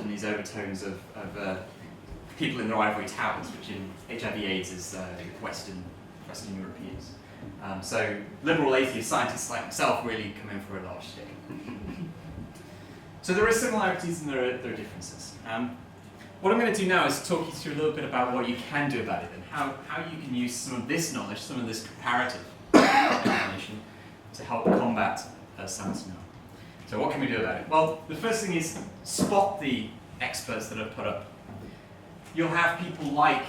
these overtones of people in their ivory towers, which in HIV AIDS is Western Europeans. So liberal atheist scientists like myself really come in for a large stick. So there are similarities and there are differences. What I'm going to do now is talk you through a little bit about what you can do about it and how you can use some of this knowledge, some of this comparative information to help combat science denial. So what can we do about it? Well, the first thing is spot the experts that are put up. You'll have people like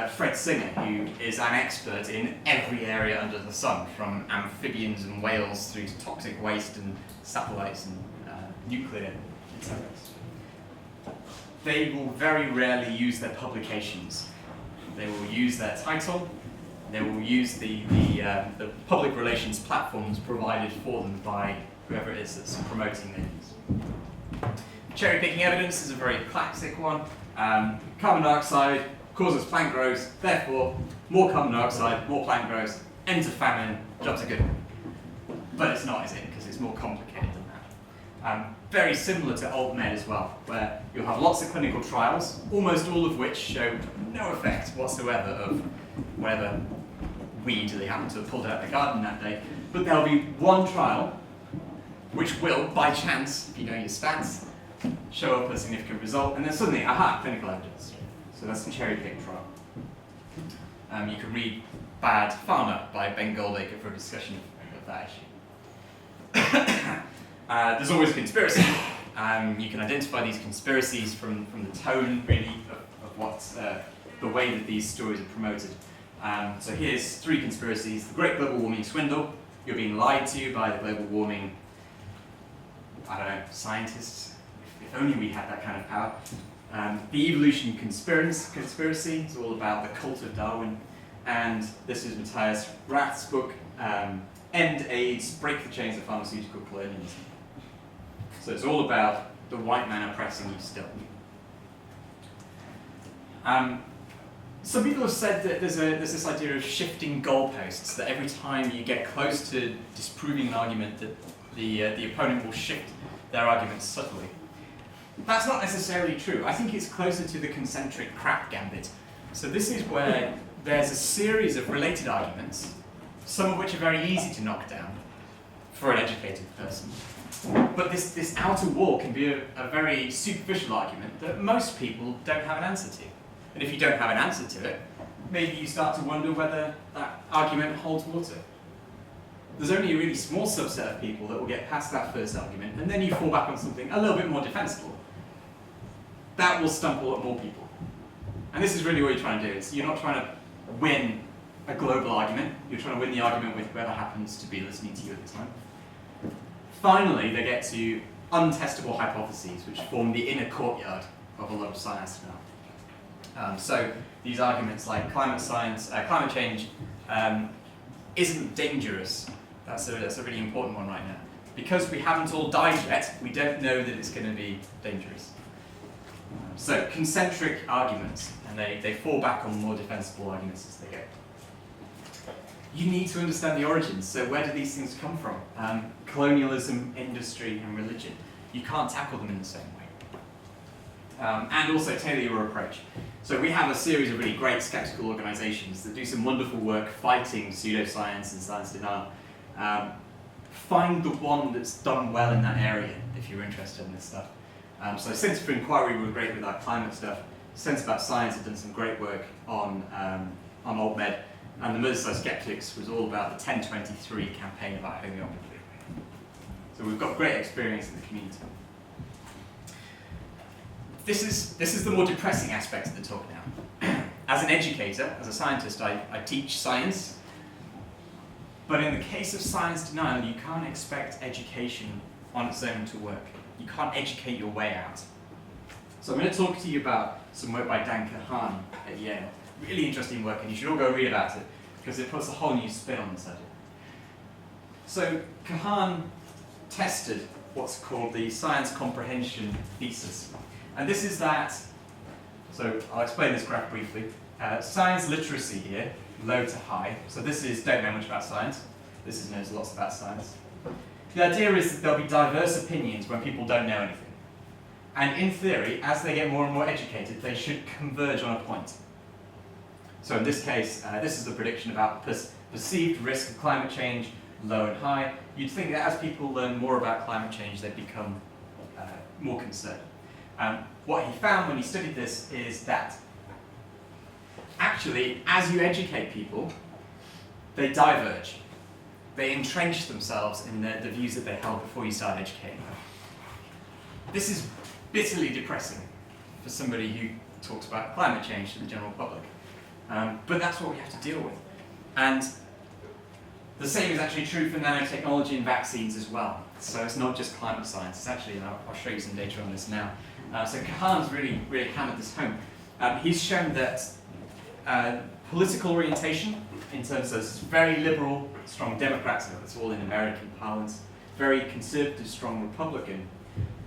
Fred Singer, who is an expert in every area under the sun, from amphibians and whales through to toxic waste and satellites and nuclear intelligence. They will very rarely use their publications. They will use their title. They will use the public relations platforms provided for them by whoever it is that's promoting these. Cherry-picking evidence is a very classic one. Carbon dioxide causes plant growth, therefore more carbon dioxide, more plant growth, ends of famine, jobs are good. But it's not, is it? Because it's more complicated than that. Very similar to alt med as well, where you'll have lots of clinical trials, almost all of which show no effect whatsoever of whatever weed they happen to have pulled out of the garden that day. But there'll be one trial which will, by chance, if you know your stats, show up a significant result, and then suddenly, aha, clinical evidence. So that's a cherry-picked trial. You can read Bad Pharma by Ben Goldacre for a discussion of that issue. There's always a conspiracy. You can identify these conspiracies from the tone, really, of what the way that these stories are promoted. So here's 3 conspiracies. The Great Global Warming Swindle. You're being lied to by the global warming, I don't know, scientists. If only we had that kind of power. The Evolution Conspiracy is all about the cult of Darwin. And this is Matthias Rath's book, End AIDS, Break the Chains of Pharmaceutical Colonialism. So it's all about the white man oppressing you still. Some people have said that there's this idea of shifting goalposts, that every time you get close to disproving an argument, that the opponent will shift their arguments subtly. That's not necessarily true. I think it's closer to the concentric crap gambit. So this is where there's a series of related arguments, some of which are very easy to knock down for an educated person. But this outer wall can be a very superficial argument that most people don't have an answer to. And if you don't have an answer to it, maybe you start to wonder whether that argument holds water. There's only a really small subset of people that will get past that first argument, and then you fall back on something a little bit more defensible. That will stump a lot more people. And this is really what you're trying to do. You're not trying to win a global argument, you're trying to win the argument with whoever happens to be listening to you at the time. Finally, they get to untestable hypotheses, which form the inner courtyard of a lot of science now. So these arguments like climate change isn't dangerous. That's a really important one right now. Because we haven't all died yet, we don't know that it's going to be dangerous. So concentric arguments, and they fall back on more defensible arguments as they go. You need to understand the origins. So where do these things come from? Colonialism, industry, and religion. You can't tackle them in the same way. And also tailor your approach. So we have a series of really great skeptical organizations that do some wonderful work fighting pseudoscience and science denial. Find the one that's done well in that area if you're interested in this stuff. So Centre for Inquiry were great with our climate stuff. Centre About Science have done some great work on alt med. And the Barnsley Skeptics was all about the 1023 campaign about homeopathy. So we've got great experience in the community. This is the more depressing aspect of the talk now. As an educator, as a scientist, I teach science. But in the case of science denial, you can't expect education on its own to work. You can't educate your way out. So I'm going to talk to you about some work by Dan Kahan at Yale. Really interesting work, and you should all go read about it, because it puts a whole new spin on the subject. So Kahan tested what's called the science comprehension thesis. And this is that, so I'll explain this graph briefly. Science literacy here, low to high. So this is don't know much about science. This is knows lots about science. The idea is that there'll be diverse opinions when people don't know anything. And in theory, as they get more and more educated, they should converge on a point. So in this case, this is the prediction about perceived risk of climate change, low and high. You'd think that as people learn more about climate change, they'd become more concerned. What he found when he studied this is that actually, as you educate people, they diverge. They entrench themselves in the views that they held before you started educating them. This is bitterly depressing for somebody who talks about climate change to the general public. But that's what we have to deal with. And the same is actually true for nanotechnology and vaccines as well. So it's not just climate science. It's actually, I'll show you some data on this now. So Kahan's really hammered this home. He's shown that political orientation, in terms of very liberal, strong Democrats, that's all in American parlance, very conservative, strong Republican,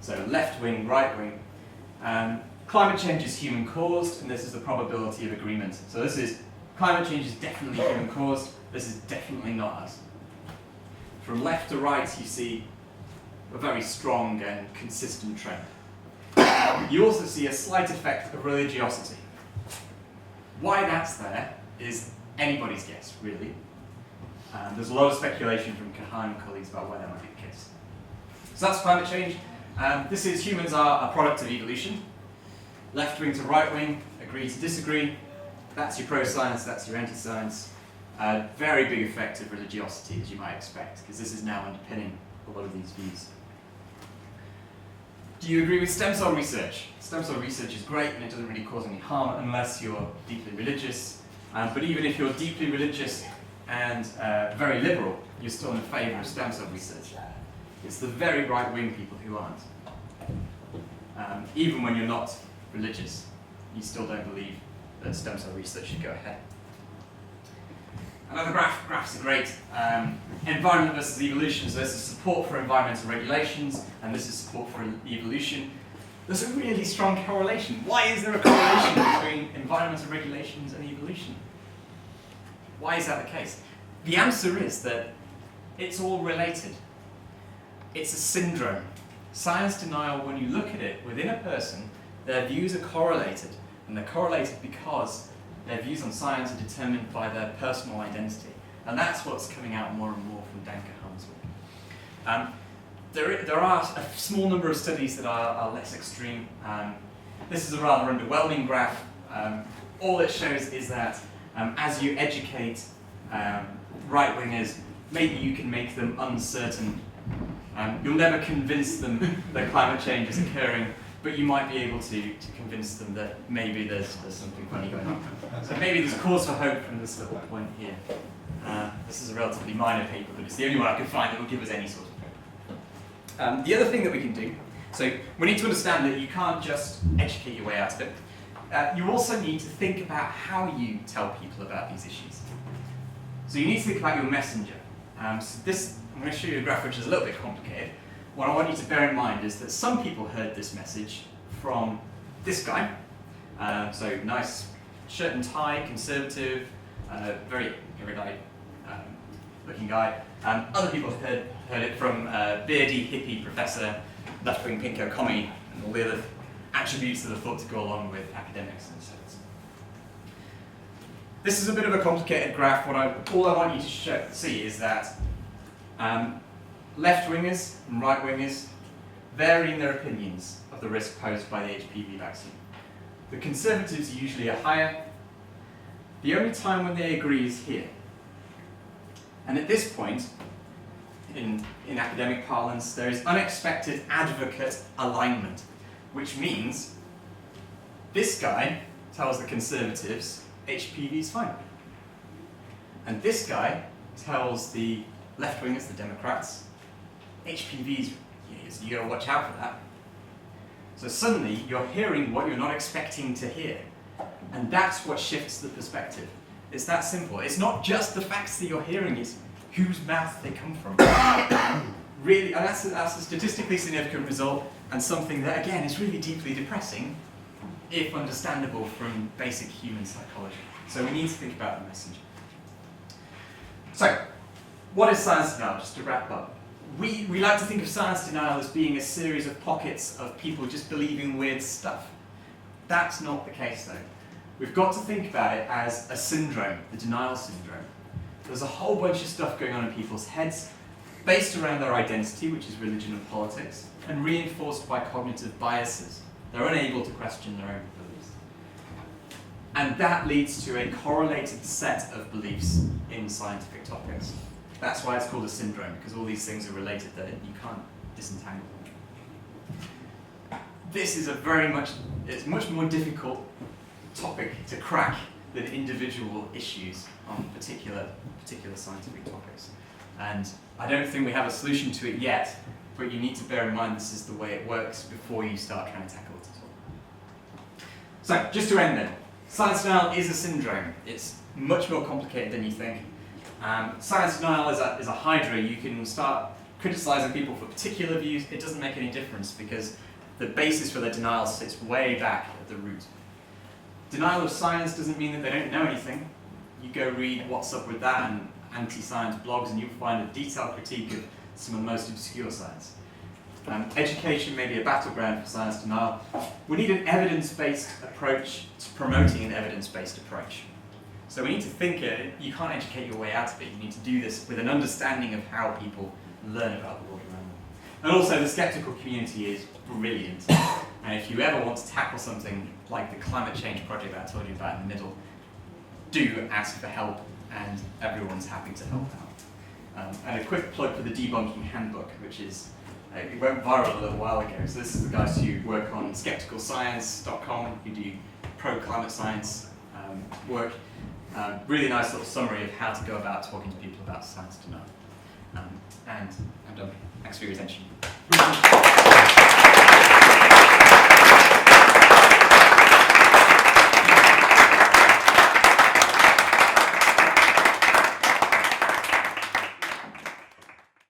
so left-wing, right-wing. Climate change is human-caused, and this is the probability of agreement. So this is, climate change is definitely human-caused, this is definitely not us. From left to right, you see a very strong and consistent trend. You also see a slight effect of religiosity. Why that's there is anybody's guess, really. There's a lot of speculation from Kahan and colleagues about why that might be the case. So that's climate change. This is humans are a product of evolution. Left wing to right wing, agree to disagree. That's your pro-science, that's your anti-science. Very big effect of religiosity, as you might expect, because this is now underpinning a lot of these views. Do you agree with stem cell research? Stem cell research is great and it doesn't really cause any harm unless you're deeply religious. But even if you're deeply religious and very liberal, you're still in favour of stem cell research. It's the very right-wing people who aren't. Even when you're not religious, you still don't believe that stem cell research should go ahead. Another graphs are great. Environment versus evolution, so this is support for environmental regulations, and this is support for evolution. There's a really strong correlation. Why is there a correlation between environmental regulations and evolution? Why is that the case? The answer is that it's all related. It's a syndrome. Science denial, when you look at it within a person, their views are correlated, and they're correlated because their views on science are determined by their personal identity. And that's what's coming out more and more from Dan Kahan's work. There are a small number of studies that are less extreme. This is a rather underwhelming graph. All it shows is that as you educate right-wingers, maybe you can make them uncertain. You'll never convince them that climate change is occurring, but you might be able to convince them that maybe there's something funny going on. So maybe there's cause for hope from this little point here. This is a relatively minor paper, but it's the only one I could find that will give us any sort of hope. The other thing that we can do, so we need to understand that you can't just educate your way out of it. You also need to think about how you tell people about these issues. So you need to think about your messenger. So this, I'm going to show you a graph which is a little bit complicated. What I want you to bear in mind is that some people heard this message from this guy. So nice shirt and tie, conservative, very erudite looking guy. Other people heard it from beardy hippie professor, left-wing pinko commie, and all the other attributes that are thought to go along with academics and so on. This is a bit of a complicated graph. All I want you to see is that left-wingers and right-wingers vary in their opinions of the risk posed by the HPV vaccine. The conservatives usually are higher. The only time when they agree is here. And at this point, in academic parlance, there is unexpected advocate alignment, which means this guy tells the conservatives HPV is fine. And this guy tells the left-wingers, the Democrats, HPV is, you gotta watch out for that. So suddenly you're hearing what you're not expecting to hear. And that's what shifts the perspective. It's that simple. It's not just the facts that you're hearing, it's whose mouth they come from. Really, and that's a statistically significant result, and something that, again, is really deeply depressing, if understandable from basic human psychology. So we need to think about the message. So, what is science denial? Just to wrap up. We like to think of science denial as being a series of pockets of people just believing weird stuff. That's not the case, though. We've got to think about it as a syndrome, the denial syndrome. There's a whole bunch of stuff going on in people's heads, based around their identity, which is religion and politics, and reinforced by cognitive biases. They're unable to question their own beliefs. And that leads to a correlated set of beliefs in scientific topics. That's why it's called a syndrome, because all these things are related that you can't disentangle them. This is it's much more difficult topic to crack than individual issues on particular scientific topics. And I don't think we have a solution to it yet, but you need to bear in mind this is the way it works before you start trying to tackle it at all. So, just to end then, science denial is a syndrome. It's much more complicated than you think. Science denial is a hydra. You can start criticizing people for particular views. It doesn't make any difference because the basis for their denial sits way back at the root. Denial of science doesn't mean that they don't know anything. You go read What's Up With That and anti-science blogs and you'll find a detailed critique of some of the most obscure science. Education may be a battleground for science denial. We need an evidence-based approach to promoting an evidence-based approach. So we need to think it. You can't educate your way out of it. You need to do this with an understanding of how people learn about the world around them. And also the skeptical community is brilliant. And if you ever want to tackle something like the climate change project that I told you about in the middle, do ask for help, and everyone's happy to help out. And a quick plug for the debunking handbook, which is, it went viral a little while ago. So this is the guys who work on skepticalscience.com, who do pro-climate science work. Really nice little summary of how to go about talking to people about science denial. And I'm done. Thanks for your attention.